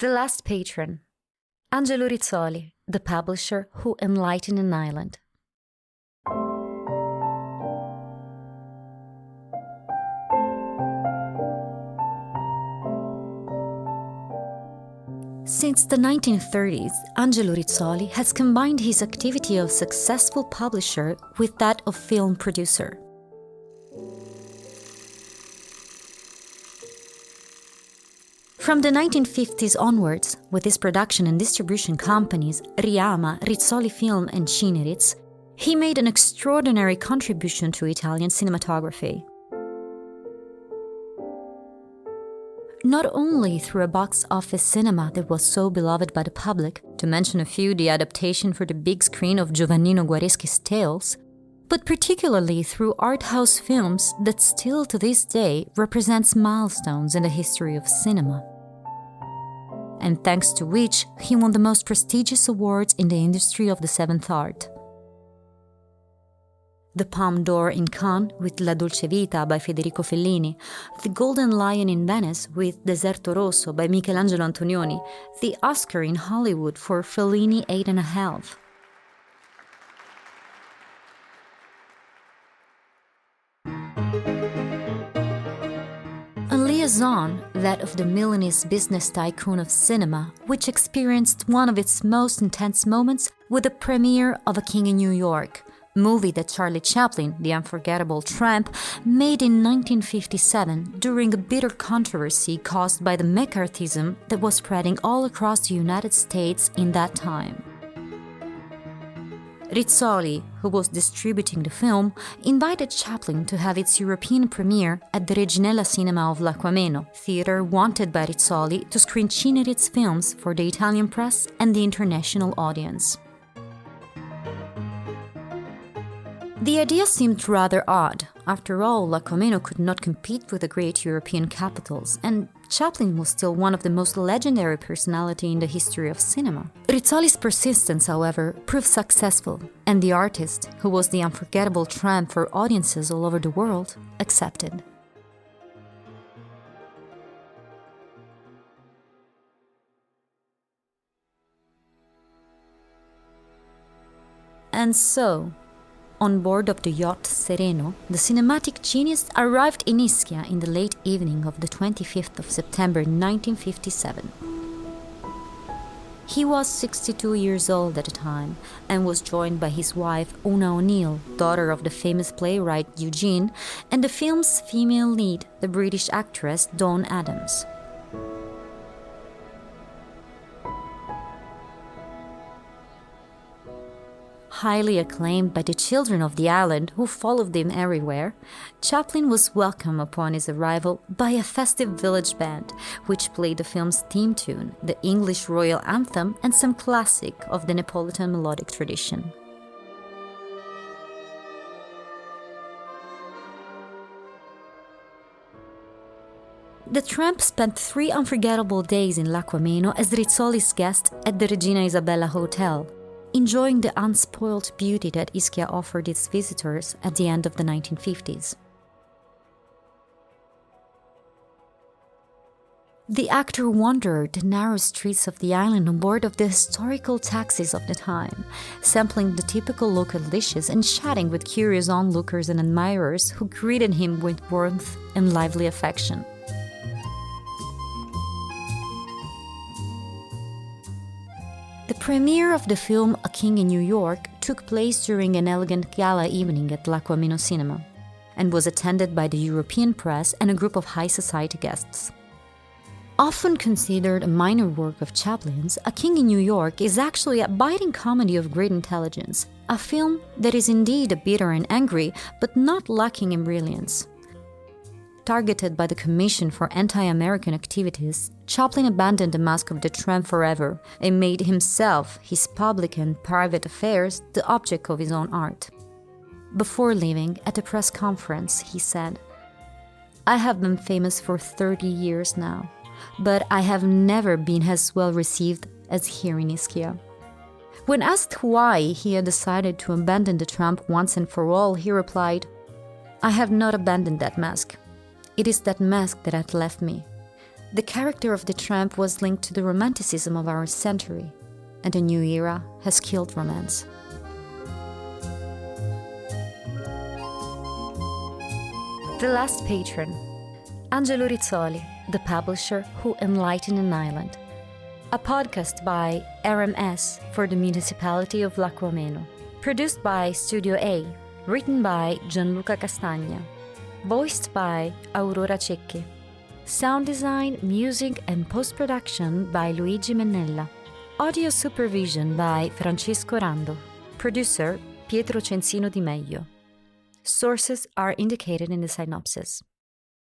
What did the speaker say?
The last patron, Angelo Rizzoli, the publisher who enlightened an island. Since the 1930s, Angelo Rizzoli has combined his activity of successful publisher with that of film producer. From the 1950s onwards, with his production and distribution companies Riama, Rizzoli Film and Cineritz, he made an extraordinary contribution to Italian cinematography. Not only through a box office cinema that was so beloved by the public, to mention a few, the adaptation for the big screen of Giovannino Guareschi's Tales, but particularly through art house films that still to this day represents milestones in the history of cinema, and thanks to which he won the most prestigious awards in the industry of the seventh art. The Palme d'Or in Cannes with La Dolce Vita by Federico Fellini, the Golden Lion in Venice with Deserto Rosso by Michelangelo Antonioni, the Oscar in Hollywood for Fellini 8½. A liaison, that of the Milanese business tycoon of cinema, which experienced one of its most intense moments with the premiere of A King in New York, movie that Charlie Chaplin, the unforgettable tramp, made in 1957 during a bitter controversy caused by the McCarthyism that was spreading all across the United States in that time. Rizzoli, who was distributing the film, invited Chaplin to have its European premiere at the Reginella Cinema of Lacco Ameno, theater wanted by Rizzoli to screen Cineritz films for the Italian press and the international audience. The idea seemed rather odd. After all, Lacco Ameno could not compete with the great European capitals, and Chaplin was still one of the most legendary personalities in the history of cinema. Rizzoli's persistence, however, proved successful, and the artist, who was the unforgettable tramp for audiences all over the world, accepted. And so, on board of the yacht Sereno, the cinematic genius arrived in Ischia in the late evening of the 25th of September 1957. He was 62 years old at the time and was joined by his wife Una O'Neill, daughter of the famous playwright Eugene, and the film's female lead, the British actress Dawn Adams. Highly acclaimed by the children of the island who followed him everywhere, Chaplin was welcomed upon his arrival by a festive village band, which played the film's theme tune, the English royal anthem, and some classic of the Neapolitan melodic tradition. The tramp spent 3 unforgettable days in Lacco Ameno as Rizzoli's guest at the Regina Isabella Hotel, enjoying the unspoiled beauty that Ischia offered its visitors at the end of the 1950s. The actor wandered the narrow streets of the island on board of the historical taxis of the time, sampling the typical local dishes and chatting with curious onlookers and admirers who greeted him with warmth and lively affection. The premiere of the film A King in New York took place during an elegant gala evening at Lacco Ameno Cinema and was attended by the European press and a group of high society guests. Often considered a minor work of Chaplin's, A King in New York is actually a biting comedy of great intelligence, a film that is indeed bitter and angry, but not lacking in brilliance. Targeted by the Commission for Anti-American Activities, Chaplin abandoned the mask of the tramp forever and made himself, his public and private affairs, the object of his own art. Before leaving, at a press conference, he said, "I have been famous for 30 years now, but I have never been as well received as here in Ischia." When asked why he had decided to abandon the tramp once and for all, he replied, "I have not abandoned that mask. It is that mask that had left me. The character of the tramp was linked to the romanticism of our century, and a new era has killed romance. The Last Patron, Angelo Rizzoli, the publisher who enlightened an island. A podcast by RMS for the municipality of Lacco Ameno. Produced by Studio A. Written by Gianluca Castagna. Voiced by Aurora Cecchi. Sound design, music and post-production by Luigi Mennella. Audio supervision by Francesco Rando. Producer Pietro Censino Di Meglio. Sources are indicated in the synopsis.